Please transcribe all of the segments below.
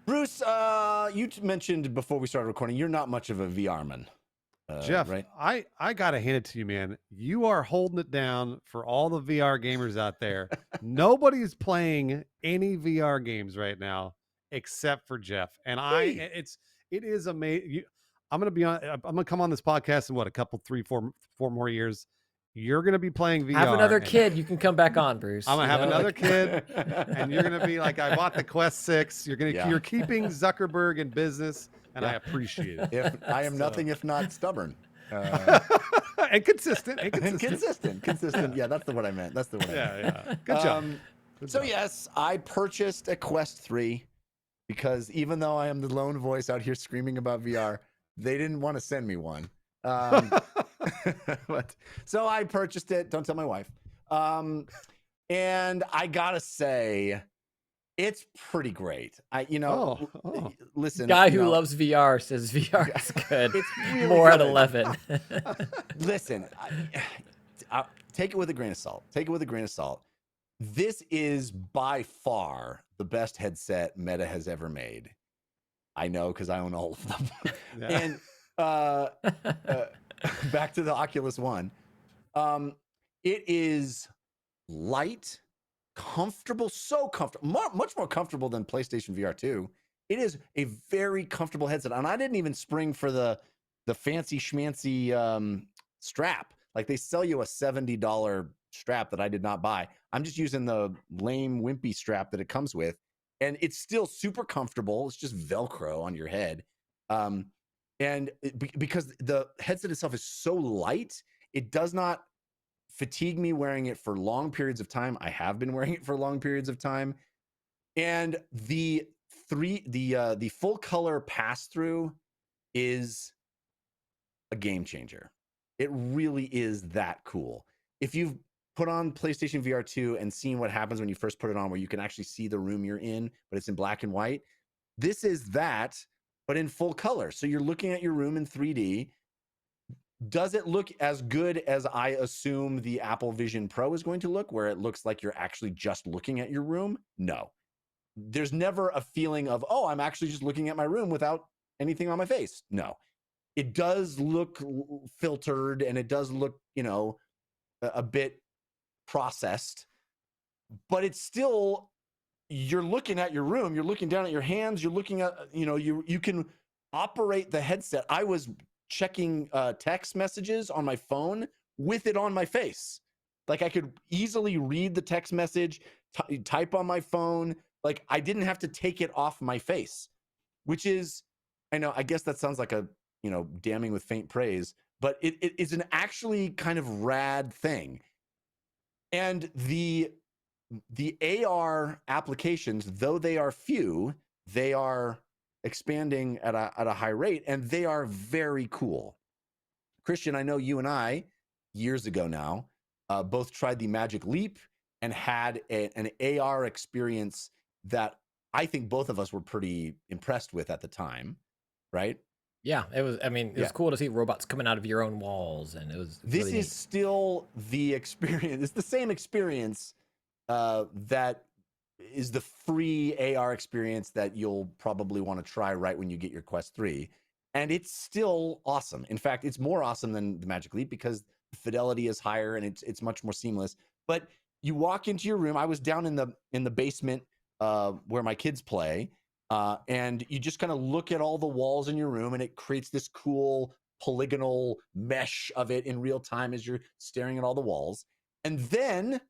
Bruce, you mentioned before we started recording, you're not much of a VR man, Jeff, right? I gotta hand it to you, man. You are holding it down for all the VR gamers out there. Nobody's playing any VR games right now except for Jeff. And Hey. it is amazing. I'm gonna be on. I'm gonna come on this podcast in what, a couple, 3, 4 more years. You're gonna be playing VR. Have another and kid. You can come back on, Bruce. I'm gonna have another like, kid, and you're gonna be like, I bought the Quest 6. Yeah. You're keeping Zuckerberg in business, and I Yeah. appreciate it. If I am nothing if not stubborn. And consistent. Consistent. Yeah, that's the what I meant. That's the what I meant. Yeah. Good job. Good So job. yes, I purchased a Quest 3 because even though I am the lone voice out here screaming about VR, they didn't want to send me one. But so I purchased it. Don't tell my wife. And I gotta say, it's pretty great. Listen, guy who loves VR says VR is good. It's really more good. at 11. Listen, take it with a grain of salt. Take it with a grain of salt. This is by far the best headset Meta has ever made. I know because I own all of them. Yeah. And back to the Oculus One. It is light, comfortable, so comfortable, much more comfortable than PlayStation VR 2. It is a very comfortable headset. And I didn't even spring for the fancy schmancy strap. Like they sell you a $70 strap that I did not buy. I'm just using the lame wimpy strap that it comes with. And it's still super comfortable. It's just Velcro on your head. Because the headset itself is so light, it does not fatigue me wearing it for long periods of time. I have been wearing it for long periods of time. And the full color pass through is a game changer. It really is that cool. If you've put on PlayStation VR 2 and seen what happens when you first put it on, where you can actually see the room you're in, but it's in black and white, this is that, but in full color. So you're looking at your room in 3D. Does it look as good as I assume the Apple Vision Pro is going to look, where it looks like you're actually just looking at your room? No. There's never a feeling of, oh, I'm actually just looking at my room without anything on my face. No. It does look filtered and it does look, a bit processed, but it's still, you're looking at your room, you're looking down at your hands, you're looking at, you can operate the headset. I was checking text messages on my phone with it on my face. Like I could easily read the text message, type on my phone. Like I didn't have to take it off my face, which is, I guess that sounds like a, damning with faint praise, but it is an actually kind of rad thing. And the AR applications, though they are few, they are expanding at a high rate, and they are very cool. Christian, I know you and I, years ago now, both tried the Magic Leap and had an AR experience that I think both of us were pretty impressed with at the time, right? Yeah, it was. I mean, it was cool to see robots coming out of your own walls, and it was. This really is neat. still the experience. It's the same experience that is the free AR experience that you'll probably want to try right when you get your Quest 3. And it's still awesome. In fact, it's more awesome than the Magic Leap because the fidelity is higher and it's much more seamless. But you walk into your room. I was down in the basement where my kids play. And you just kind of look at all the walls in your room and it creates this cool polygonal mesh of it in real time as you're staring at all the walls. And then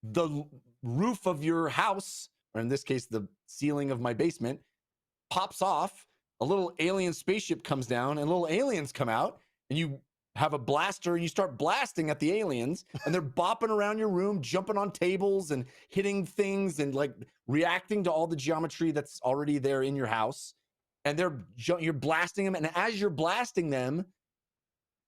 the roof of your house, or in this case, the ceiling of my basement, pops off. A little alien spaceship comes down and little aliens come out, and you have a blaster and you start blasting at the aliens, and they're bopping around your room, jumping on tables and hitting things and like reacting to all the geometry that's already there in your house. And you're blasting them. And as you're blasting them,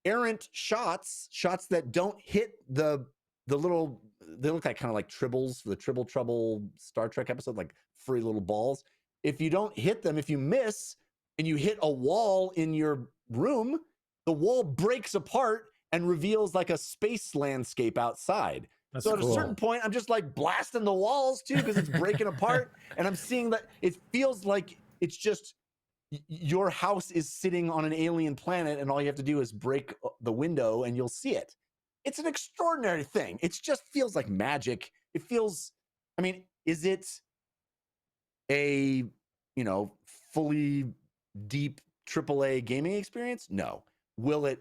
errant shots that don't hit the little, they look like kind of like tribbles for the Tribble Trouble Star Trek episode, like furry little balls. If you don't hit them, if you miss and you hit a wall in your room, the wall breaks apart and reveals like a space landscape outside. That's So at a certain cool. point, I'm just like blasting the walls too because it's breaking apart, and I'm seeing that it feels like it's just your house is sitting on an alien planet, and all you have to do is break the window, and you'll see it. It's an extraordinary thing. It just feels like magic. It feels. I mean, is it a fully deep AAA gaming experience? No. Will it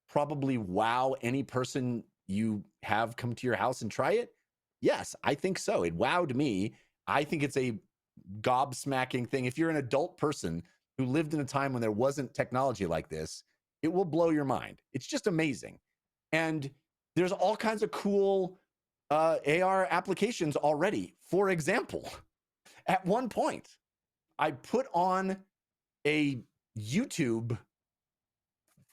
probably wow any person you have come to your house and try it? Yes, I think so. It wowed me. I think it's a gobsmacking thing. If you're an adult person who lived in a time when there wasn't technology like this, it will blow your mind. It's just amazing. And there's all kinds of cool AR applications already. For example, at one point, I put on a YouTube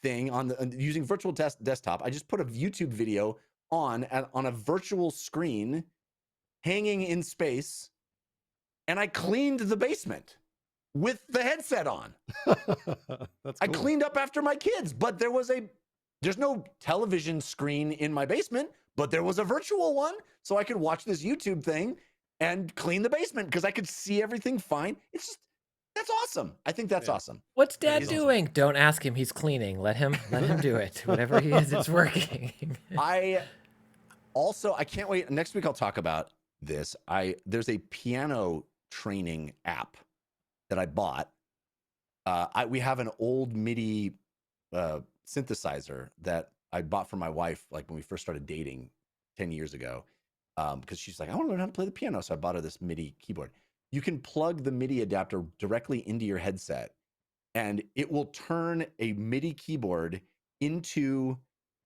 thing using virtual desktop. I just put a YouTube video on a virtual screen hanging in space, and I cleaned the basement with the headset on. That's I cool. cleaned up after my kids, but there's no television screen in my basement, but there was a virtual one, so I could watch this YouTube thing and clean the basement because I could see everything fine. That's awesome. I think that's awesome. What's That Dad is doing? Don't ask him. He's cleaning. Let him do it. Whatever he is, it's working. I can't wait. Next week I'll talk about this. There's a piano training app that I bought. We have an old MIDI synthesizer that I bought for my wife, like when we first started dating 10 years ago, because she's like, I want to learn how to play the piano. So I bought her this MIDI keyboard. You can plug the MIDI adapter directly into your headset, and it will turn a MIDI keyboard into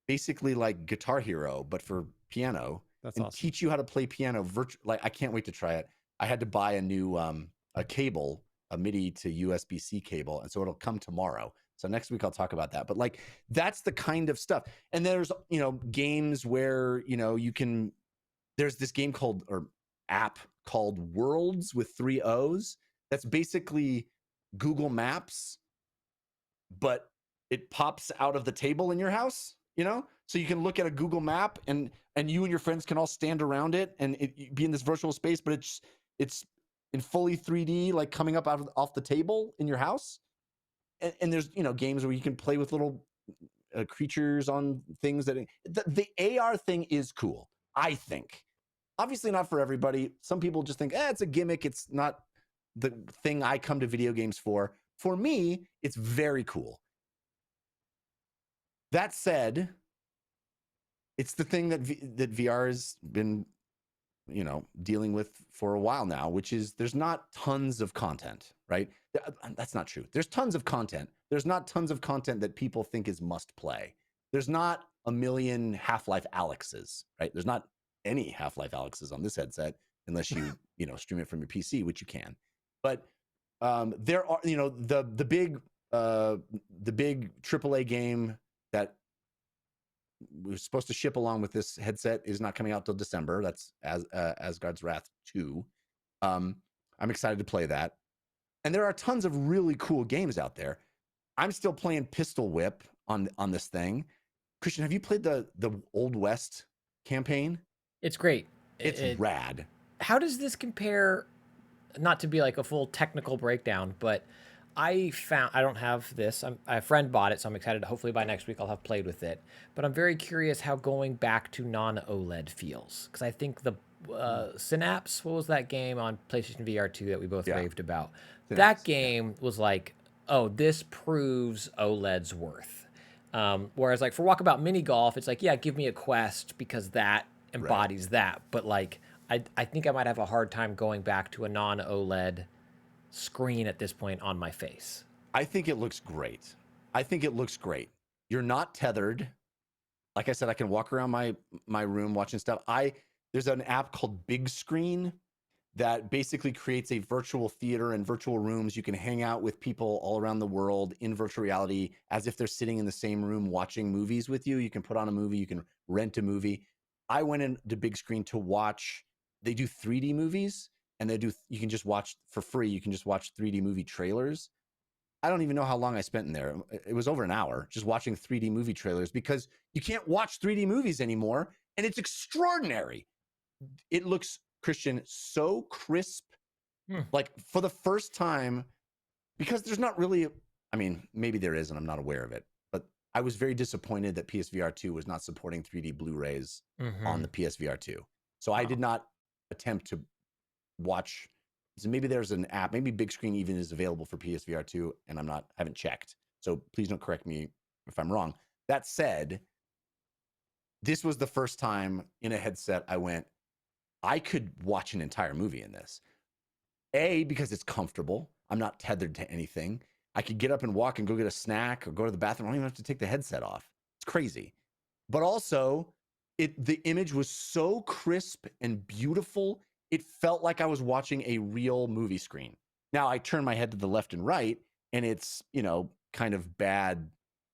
basically like Guitar Hero, but for piano. That's and awesome. Teach you how to play piano. Like, I can't wait to try it. I had to buy a new a cable, a MIDI to USB-C cable, and so it'll come tomorrow. So next week I'll talk about that. But like, that's the kind of stuff. And there's games where you can. There's this game app called Worlds with 3 O's. That's basically Google Maps, but it pops out of the table in your house, so you can look at a Google map, and you and your friends can all stand around it and be in this virtual space, but it's in fully 3D, like coming up off the table in your house. And there's games where you can play with little creatures on things. The AR thing is cool, I think. Obviously not for everybody. Some people just think, it's a gimmick. It's not the thing I come to video games for. For me, it's very cool. That said, it's the thing that VR has been, dealing with for a while now, which is there's not tons of content, right? That's not true. There's tons of content. There's not tons of content that people think is must play. There's not a million Half-Life Alyxes, right? There's not any Half-Life Alyxes on this headset unless you, stream it from your PC, which you can. But there are, the big AAA game that was supposed to ship along with this headset is not coming out till December. That's Asgard's Wrath 2. I'm excited to play that. And there are tons of really cool games out there. I'm still playing Pistol Whip on this thing. Christian, have you played the Old West campaign? It's great. It's rad. How does this compare? Not to be like a full technical breakdown, but I don't have this. A friend bought it, so I'm excited. Hopefully by next week I'll have played with it. But I'm very curious how going back to non-OLED feels, because I think the Synapse, what was that game on PlayStation VR 2 that we both raved about? Synapse, that game was like, oh, this proves OLED's worth. Whereas like for Walkabout Mini Golf, it's like, yeah, give me a Quest because that embodies that. But like, I think I might have a hard time going back to a non-OLED screen at this point on my face. I think it looks great. You're not tethered. Like I said, I can walk around my room watching stuff. There's an app called Big Screen that basically creates a virtual theater and virtual rooms. You can hang out with people all around the world in virtual reality as if they're sitting in the same room watching movies with you. You can put on a movie, you can rent a movie. I went into Big Screen to watch. They do 3D movies, and you can just watch for free. You can just watch 3D movie trailers. I don't even know how long I spent in there. It was over an hour just watching 3D movie trailers because you can't watch 3D movies anymore and it's extraordinary. It looks, Christian, so crisp. Like for the first time, because there's not really, I mean, maybe there is, and I'm not aware of it, but I was very disappointed that PSVR 2 was not supporting 3D Blu-rays on the PSVR 2. So I did not attempt to watch. So maybe there's an app, maybe Big Screen even is available for PSVR 2, and haven't checked. So please don't correct me if I'm wrong. That said, this was the first time in a headset I went, I could watch an entire movie in this. A, because it's comfortable. I'm not tethered to anything. I could get up and walk and go get a snack or go to the bathroom. I don't even have to take the headset off. It's crazy. But also, the image was so crisp and beautiful, it felt like I was watching a real movie screen. Now, I turn my head to the left and right, and it's, kind of bad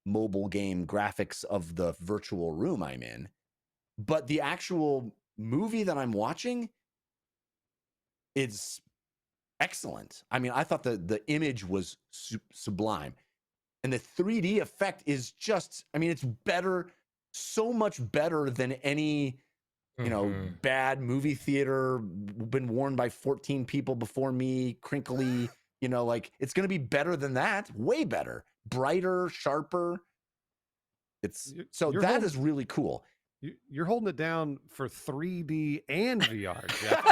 mobile game graphics of the virtual room I'm in. But the actual movie that I'm watching is excellent. I mean, I thought the image was sublime. And the 3D effect is just, I mean, it's better, so much better than any, bad movie theater, been worn by 14 people before me, crinkly, like it's going to be better than that, way better, brighter, sharper. That is really cool. You're holding it down for 3D and VR, Jeff.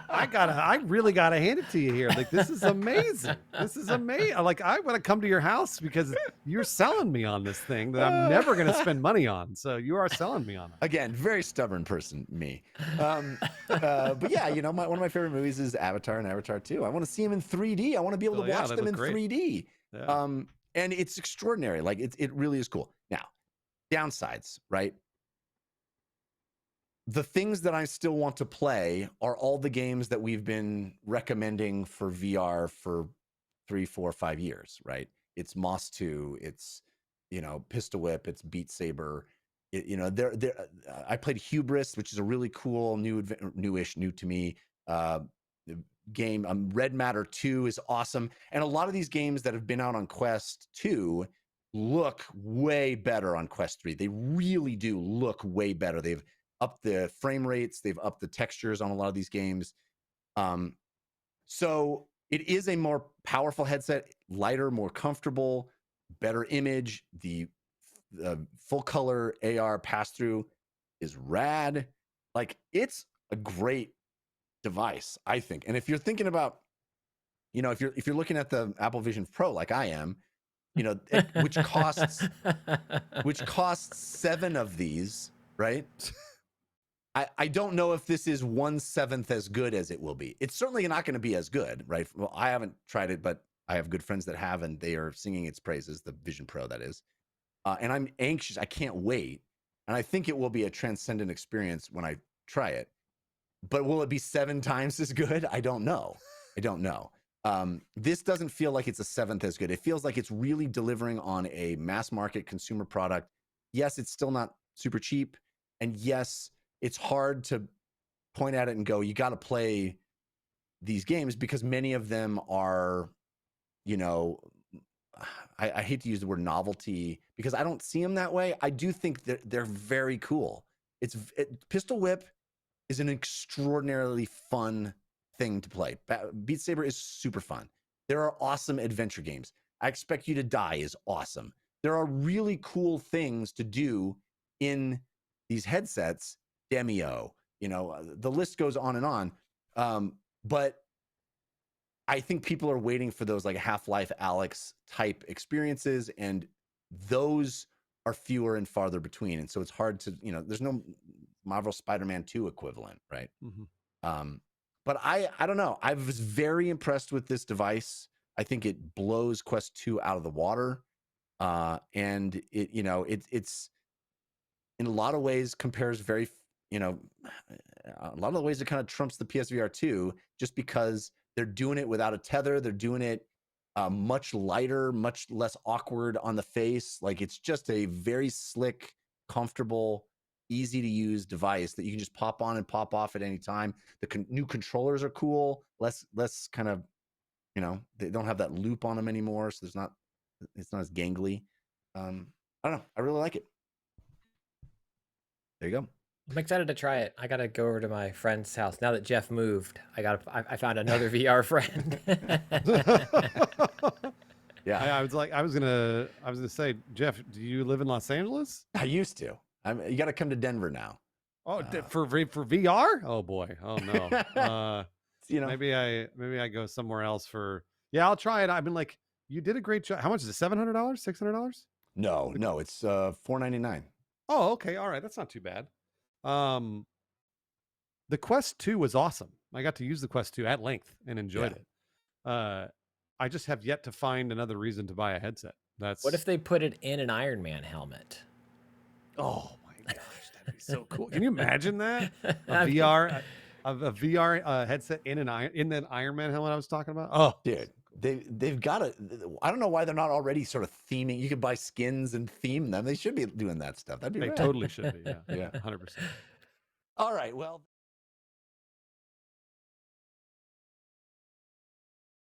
I really gotta hand it to you here. Like, this is amazing. This is amazing. Like, I want to come to your house because you're selling me on this thing that I'm never going to spend money on. So you are selling me on it. Again, very stubborn person, me. But yeah, one of my favorite movies is Avatar and Avatar 2. I want to see them in 3D. I want to be able to watch them in 3D. Yeah. And it's extraordinary. Like, it really is cool. Now, downsides, right? The things that I still want to play are all the games that we've been recommending for VR for 3, 4, 5 years, right? It's Moss 2, it's, Pistol Whip, it's Beat Saber. I played Hubris, which is a really cool, newish, new to me game. Red Matter 2 is awesome. And a lot of these games that have been out on Quest 2 look way better on Quest 3. They really do look way better. They've upped the frame rates. They've upped the textures on a lot of these games. So it is a more powerful headset, lighter, more comfortable, better image. The full color AR pass through is rad. Like, it's a great device, I think. And if you're thinking about, if you're looking at the Apple Vision Pro like I am, which costs 7 of these, right? I don't know if this is 1/7 as good as it will be. It's certainly not going to be as good, right? Well, I haven't tried it, but I have good friends that have, and they are singing its praises, the Vision Pro, that is. And I'm anxious. I can't wait. And I think it will be a transcendent experience when I try it. But will it be 7 times as good? I don't know. This doesn't feel like it's a 7th as good. It feels like it's really delivering on a mass market consumer product. Yes, it's still not super cheap. And yes, it's hard to point at it and go, you got to play these games, because many of them are, I hate to use the word novelty because I don't see them that way. I do think that they're very cool. Pistol Whip is an extraordinarily fun thing to play. Beat Saber is super fun. There are awesome adventure games. I Expect You to Die is awesome. There are really cool things to do in these headsets. Demio, the list goes on and on. But I think people are waiting for those like Half-Life Alyx type experiences, and those are fewer and farther between. And so it's hard to, there's no Marvel Spider-Man 2 equivalent, right? Mm-hmm. But I don't know. I was very impressed with this device. I think it blows Quest 2 out of the water. And it's in a lot of ways compares very, a lot of the ways it kind of trumps the PSVR 2, just because they're doing it without a tether. They're doing it much lighter, much less awkward on the face. Like, it's just a very slick, comfortable, easy to use device that you can just pop on and pop off at any time. The new controllers are cool, less kind of, they don't have that loop on them anymore, so it's not as gangly. I don't know. I really like it. There you go. I'm excited to try it. I gotta go over to my friend's house now that Jeff moved. I found another VR friend. Yeah, I was gonna say, Jeff, do you live in Los Angeles? I used to. You got to come to Denver now. Oh, for VR? Oh boy. Oh no. You know, maybe I go somewhere else for. Yeah, I'll try it. I've been like, you did a great job. How much is it? $700? $600? no, it's $499. Oh, okay. All right. That's not too bad. The Quest 2 was awesome. I got to use the Quest 2 at length and enjoyed it. I just have yet to find another reason to buy a headset. What if they put it in an Iron Man helmet? Oh my gosh, that'd be so cool. Can you imagine that? A VR headset in that Iron Man helmet I was talking about? Oh, dude, they've got to. I don't know why they're not already sort of theming. You could buy skins and theme them. They should be doing that stuff. That'd be they rad. totally should be. Yeah, Yeah. 100%. All right, well.